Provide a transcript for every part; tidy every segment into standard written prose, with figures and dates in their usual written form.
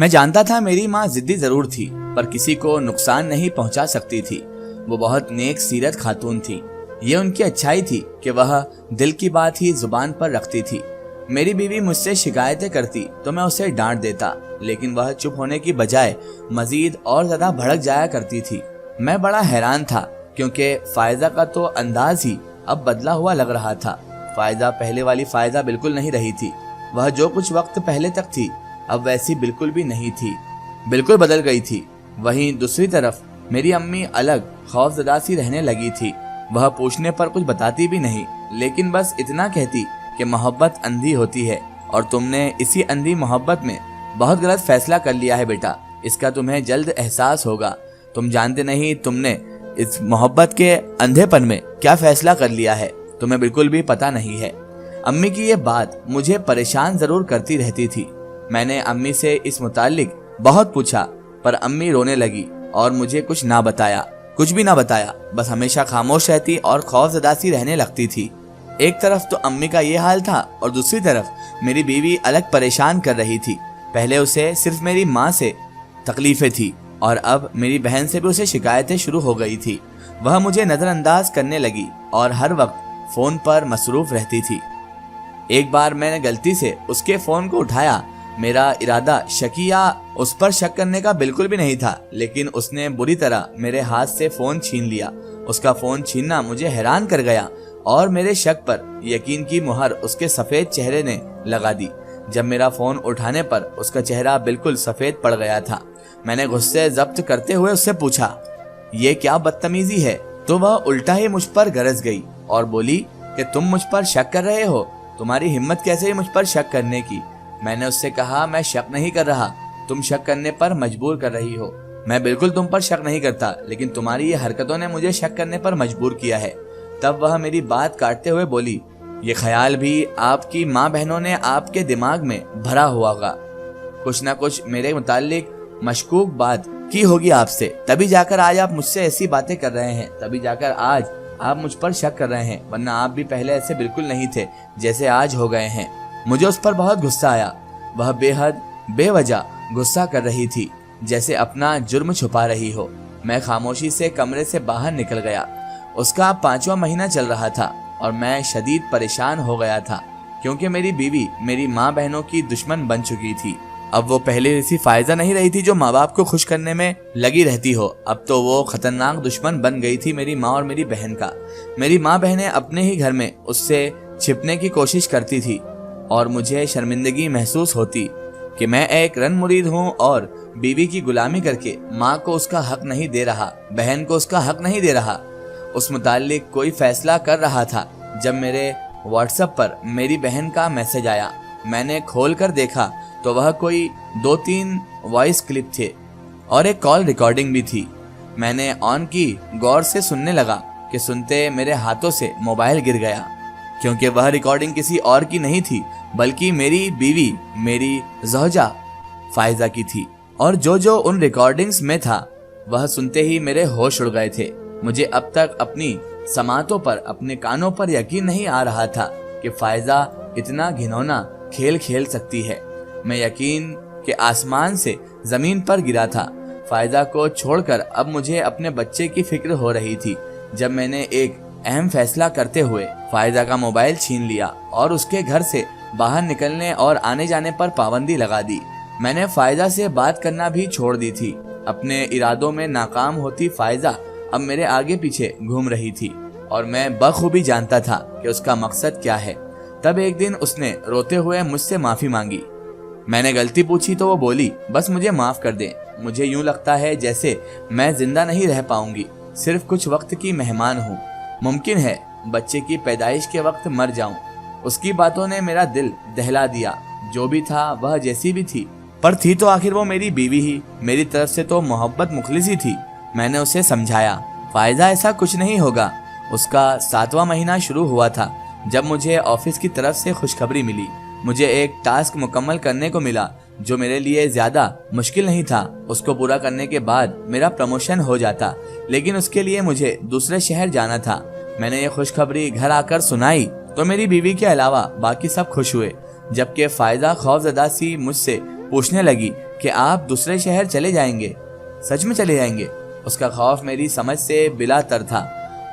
میں جانتا تھا میری ماں ضدی ضرور تھی پر کسی کو نقصان نہیں پہنچا سکتی تھی۔ وہ بہت نیک سیرت خاتون تھی۔ یہ ان کی اچھائی تھی کہ وہ دل کی بات ہی زبان پر رکھتی تھی۔ میری بیوی مجھ سے شکایتیں کرتی تو میں اسے ڈانٹ دیتا، لیکن وہ چپ ہونے کی بجائے مزید اور زیادہ بھڑک جایا کرتی تھی۔ میں بڑا حیران تھا کیونکہ فائزہ کا تو انداز ہی اب بدلا ہوا لگ رہا تھا۔ فائزہ پہلے والی فائزہ بالکل نہیں رہی تھی۔ وہ جو کچھ وقت پہلے تک تھی اب ویسی بالکل بھی نہیں تھی، بالکل بدل گئی تھی۔ وہیں دوسری طرف میری امی الگ خوف زدہ سی رہنے لگی تھی۔ وہ پوچھنے پر کچھ بتاتی بھی نہیں، لیکن بس اتنا کہتی کہ محبت اندھی ہوتی ہے اور تم نے اسی اندھی محبت میں بہت غلط فیصلہ کر لیا ہے بیٹا، اس کا تمہیں جلد احساس ہوگا۔ تم جانتے نہیں تم نے اس محبت کے اندھے پن میں کیا فیصلہ کر لیا ہے، تمہیں بالکل بھی پتہ نہیں ہے۔ امی کی یہ بات مجھے پریشان ضرور کرتی رہتی تھی۔ میں نے امی سے اس متعلق بہت پوچھا پر امی رونے لگی اور مجھے کچھ بھی نہ بتایا، بس ہمیشہ خاموش رہتی اور خوف زدہ سی رہنے لگتی تھی۔ ایک طرف تو امی کا یہ حال تھا اور دوسری طرف میری بیوی الگ پریشان کر رہی تھی۔ پہلے اسے صرف میری ماں سے تکلیفیں تھی اور اب میری بہن سے بھی اسے شکایتیں شروع ہو گئی تھی۔ وہ مجھے نظر انداز کرنے لگی اور ہر وقت فون پر مصروف رہتی تھی۔ ایک بار میں نے غلطی سے اس کے فون کو اٹھایا۔ میرا ارادہ شکی یا اس پر شک کرنے کا بالکل بھی نہیں تھا، لیکن اس نے بری طرح میرے ہاتھ سے فون چھین لیا۔ اس کا فون چھیننا مجھے حیران کر گیا اور میرے شک پر یقین کی مہر اس کے سفید چہرے نے لگا دی۔ جب میرا فون اٹھانے پر اس کا چہرہ بالکل سفید پڑ گیا تھا، میں نے غصے ضبط کرتے ہوئے اس سے پوچھا، یہ کیا بدتمیزی ہے؟ تو وہ الٹا ہی مجھ پر گرج گئی اور بولی کہ تم مجھ پر شک کر رہے ہو؟ تمہاری ہمت کیسے ہے مجھ پر شک کرنے کی؟ میں نے اس سے کہا، میں شک نہیں کر رہا، تم شک کرنے پر مجبور کر رہی ہو۔ میں بالکل تم پر شک نہیں کرتا، لیکن تمہاری یہ حرکتوں نے مجھے شک کرنے پر مجبور کیا ہے۔ تب وہ میری بات کاٹتے ہوئے بولی، یہ خیال بھی آپ کی ماں بہنوں نے آپ کے دماغ میں بھرا ہوا ہوگا، کچھ نہ کچھ میرے متعلق مشکوک بات کی ہوگی آپ سے، تبھی جا کر آج آپ مجھ سے ایسی باتیں کر رہے ہیں، تبھی جا کر آج آپ مجھ پر شک کر رہے ہیں، ورنہ آپ بھی پہلے ایسے بالکل نہیں تھے جیسے آج ہو گئے ہیں۔ مجھے اس پر بہت غصہ آیا۔ وہ بے حد بے وجہ غصہ کر رہی تھی، جیسے اپنا جرم چھپا رہی ہو۔ میں خاموشی سے کمرے سے باہر نکل گیا۔ اس کا 5واں مہینہ چل رہا تھا اور میں شدید پریشان ہو گیا تھا کیونکہ میری بیوی میری ماں بہنوں کی دشمن بن چکی تھی۔ اب وہ پہلے جیسی فائزہ نہیں رہی تھی جو ماں باپ کو خوش کرنے میں لگی رہتی ہو، اب تو وہ خطرناک دشمن بن گئی تھی میری ماں اور میری بہن کا۔ میری ماں بہنیں اپنے ہی گھر میں اس سے چھپنے کی کوشش کرتی تھی اور مجھے شرمندگی محسوس ہوتی کہ میں ایک رن مرید ہوں اور بیوی کی غلامی کر کے ماں کو اس کا حق نہیں دے رہا، بہن کو اس کا حق نہیں دے رہا۔ اس متعلق کوئی فیصلہ کر رہا تھا جب میرے واٹس ایپ پر میری بہن کا میسج آیا۔ میں نے کھول کر دیکھا تو وہ کوئی 2-3 وائس کلپ تھے اور ایک کال ریکارڈنگ بھی تھی۔ میں نے آن کی، غور سے سننے لگا کہ سنتے میرے ہاتھوں سے موبائل گر گیا، کیونکہ وہ ریکارڈنگ کسی اور کی نہیں تھی بلکہ میری بیوی، میری زوجہ فائزہ کی تھی، اور جو ان ریکارڈنگز میں تھا وہ سنتے ہی میرے ہوش اڑ گئے تھے۔ مجھے اب تک اپنی سماعتوں پر، اپنے کانوں پر یقین نہیں آ رہا تھا کہ فائزہ اتنا گھنونا کھیل کھیل سکتی ہے۔ میں یقین کہ آسمان سے زمین پر گرا تھا۔ فائزہ کو چھوڑ کر اب مجھے اپنے بچے کی فکر ہو رہی تھی جب میں نے ایک اہم فیصلہ کرتے ہوئے فائزہ کا موبائل چھین لیا اور اس کے گھر سے باہر نکلنے اور آنے جانے پر پابندی لگا دی۔ میں نے فائزہ سے بات کرنا بھی چھوڑ دی تھی۔ اپنے ارادوں میں ناکام ہوتی فائزہ اب میرے آگے پیچھے گھوم رہی تھی اور میں بخوبی جانتا تھا کہ اس کا مقصد کیا ہے۔ تب ایک دن اس نے روتے ہوئے مجھ سے معافی مانگی۔ میں نے غلطی پوچھی تو وہ بولی، بس مجھے معاف کر دیں، مجھے یوں لگتا ہے جیسے میں زندہ نہیں رہ پاؤں گی، صرف کچھ وقت کی مہمان ہوں، ممکن ہے بچے کی پیدائش کے وقت مر جاؤں۔ اس کی باتوں نے میرا دل دہلا دیا۔ جو بھی تھا وہ جیسی بھی تھی، پر تھی تو آخر وہ میری بیوی ہی، میری طرف سے تو محبت مخلص ہی تھی۔ میں نے اسے سمجھایا، فائزہ ایسا کچھ نہیں ہوگا۔ اس کا 7واں مہینہ شروع ہوا تھا جب مجھے آفس کی طرف سے خوشخبری ملی۔ مجھے ایک ٹاسک مکمل کرنے کو ملا جو میرے لیے زیادہ مشکل نہیں تھا۔ اس کو پورا کرنے کے بعد میرا پروموشن ہو جاتا، لیکن اس کے لیے مجھے دوسرے شہر جانا تھا۔ میں نے یہ خوشخبری گھر آ کر سنائی تو میری بیوی کے علاوہ باقی سب خوش ہوئے، جبکہ فائزہ خوف زدہ سی مجھ سے پوچھنے لگی کہ آپ دوسرے شہر چلے جائیں گے؟ سچ میں چلے جائیں گے؟ اس کا خوف میری سمجھ سے بلا تر تھا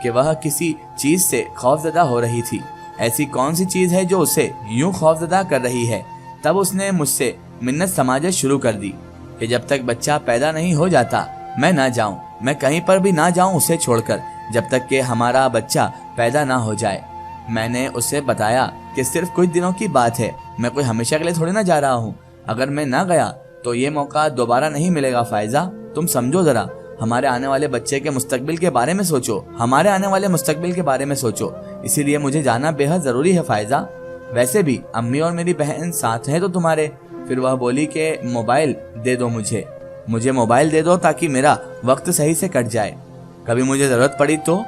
کہ وہ کسی چیز سے خوف زدہ ہو رہی تھی۔ ایسی کون سی چیز ہے جو اسے یوں خوف زدہ کر رہی ہے؟ تب اس نے مجھ سے منت سماجت شروع کر دی کہ جب تک بچہ پیدا نہیں ہو جاتا میں نہ جاؤں، میں کہیں پر بھی نہ جاؤں اسے چھوڑ کر، جب تک کہ ہمارا بچہ پیدا نہ ہو جائے۔ میں نے اسے بتایا کہ صرف کچھ دنوں کی بات ہے، میں کوئی ہمیشہ کے لیے تھوڑی نہ جا رہا ہوں۔ اگر میں نہ گیا تو یہ موقع دوبارہ نہیں ملے گا فائزہ، تم سمجھو ذرا، ہمارے آنے والے بچے کے مستقبل کے بارے میں سوچو، ہمارے آنے والے مستقبل کے بارے میں سوچو، اسی لیے مجھے جانا بے حد ضروری ہے فائزہ۔ ویسے بھی امی اور میری بہن ساتھ ہیں تو تمہارے۔ پھر وہ بولی کہ موبائل دے دو مجھے موبائل دے دو تاکہ میرا وقت صحیح سے کٹ جائے، کبھی مجھے ضرورت پڑی تو۔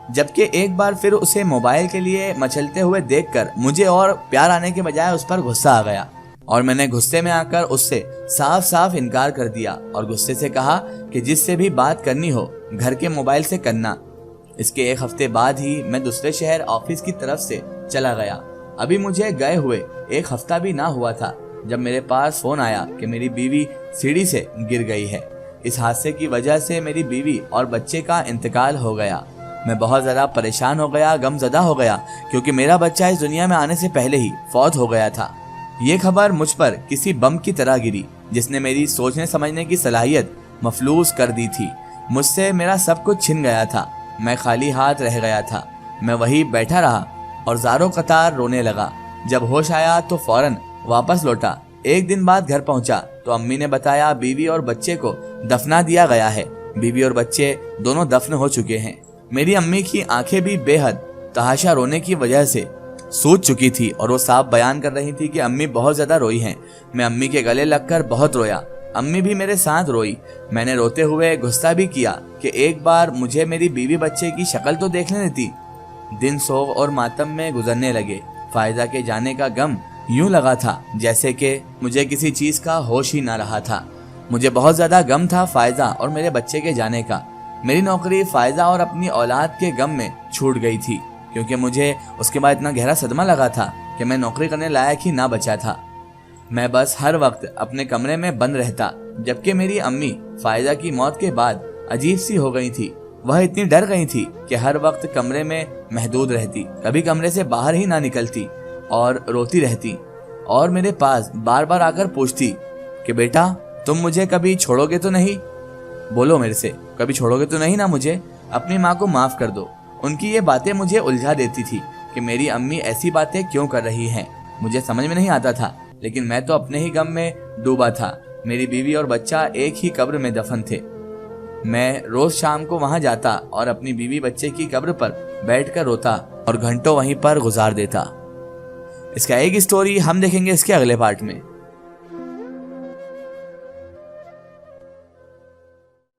جبکہ ایک بار پھر اسے موبائل کے لیے مچلتے ہوئے دیکھ کر مجھے اور پیار آنے کے بجائے اس پر غصہ آ گیا، اور میں نے غصے میں آ کر اس سے صاف صاف انکار کر دیا اور غصے سے کہا کہ جس سے بھی بات کرنی ہو گھر کے موبائل سے کرنا۔ اس کے ایک ہفتے بعد ہی میں دوسرے شہر آفس کی طرف سے چلا گیا۔ ابھی مجھے گئے ہوئے ایک ہفتہ بھی نہ ہوا تھا جب میرے پاس فون آیا کہ میری بیوی سیڑھی سے گر گئی ہے۔ اس حادثے کی وجہ سے میری بیوی اور بچے کا انتقال ہو گیا۔ میں بہت زیادہ پریشان ہو گیا، غم زدہ ہو گیا، کیونکہ میرا بچہ اس دنیا میں آنے سے پہلے ہی فوت ہو گیا تھا۔ یہ خبر مجھ پر کسی بم کی طرح گری جس نے میری سوچنے سمجھنے کی صلاحیت مفلوج کر دی تھی۔ مجھ سے میرا سب کچھ چھن گیا تھا، میں خالی ہاتھ رہ گیا تھا۔ میں وہی بیٹھا رہا اور زاروں قطار رونے لگا۔ جب ہوش آیا تو فوراً واپس لوٹا۔ ایک دن بعد گھر پہنچا تو امی نے بتایا بیوی اور بچے کو دفنا دیا گیا ہے۔ بیوی اور بچے دونوں دفن ہو چکے ہیں۔ میری امی کی آنکھیں بھی بے حد تحاشا رونے کی وجہ سے سوج چکی تھی اور وہ صاف بیان کر رہی تھی کہ امی بہت زیادہ روئی ہیں۔ میں امی کے گلے لگ کر بہت رویا، امی بھی میرے ساتھ روئی۔ میں نے روتے ہوئے غصہ بھی کیا کہ ایک بار مجھے میری بیوی بچے کی شکل تو دیکھنے دیتی۔ دن سوگ اور ماتم میں گزرنے لگے۔ فائزہ کے جانے کا غم یوں لگا تھا جیسے کہ مجھے کسی چیز کا ہوش ہی نہ رہا تھا۔ مجھے بہت زیادہ غم تھا فائزہ اور میرے بچے کے جانے کا۔ میری نوکری فائزہ اور اپنی اولاد کے غم میں چھوٹ گئی تھی، کیونکہ مجھے اس کے بعد اتنا گہرا صدمہ لگا تھا کہ میں نوکری کرنے لائق ہی نہ بچا تھا۔ میں بس ہر وقت اپنے کمرے میں بند رہتا، جبکہ میری امی فائزہ کی موت کے بعد عجیب سی ہو گئی تھی۔ وہ اتنی ڈر گئی تھی کہ ہر وقت کمرے میں محدود رہتی، کبھی کمرے سے باہر ہی نہ نکلتی اور روتی رہتی، اور میرے پاس بار بار آ کر پوچھتی کہ بیٹا تم مجھے کبھی چھوڑو گے تو نہیں؟ بولو میرے سے، کبھی چھوڑو گے تو نہیں نا مجھے؟ اپنی ماں کو معاف کر دو۔ ان کی یہ باتیں مجھے الجھا دیتی تھی کہ میری امی ایسی باتیں کیوں کر رہی ہیں۔ مجھے سمجھ میں نہیں آتا تھا، لیکن میں تو اپنے ہی غم میں ڈوبا تھا۔ میری بیوی اور بچہ ایک ہی قبر میں دفن تھے۔ میں روز شام کو وہاں جاتا اور اپنی بیوی بچے کی قبر پر بیٹھ کر روتا اور گھنٹوں وہیں پر گزار دیتا۔ اس کا ایک سٹوری ہم دیکھیں گے اس کے اگلے پارٹ میں۔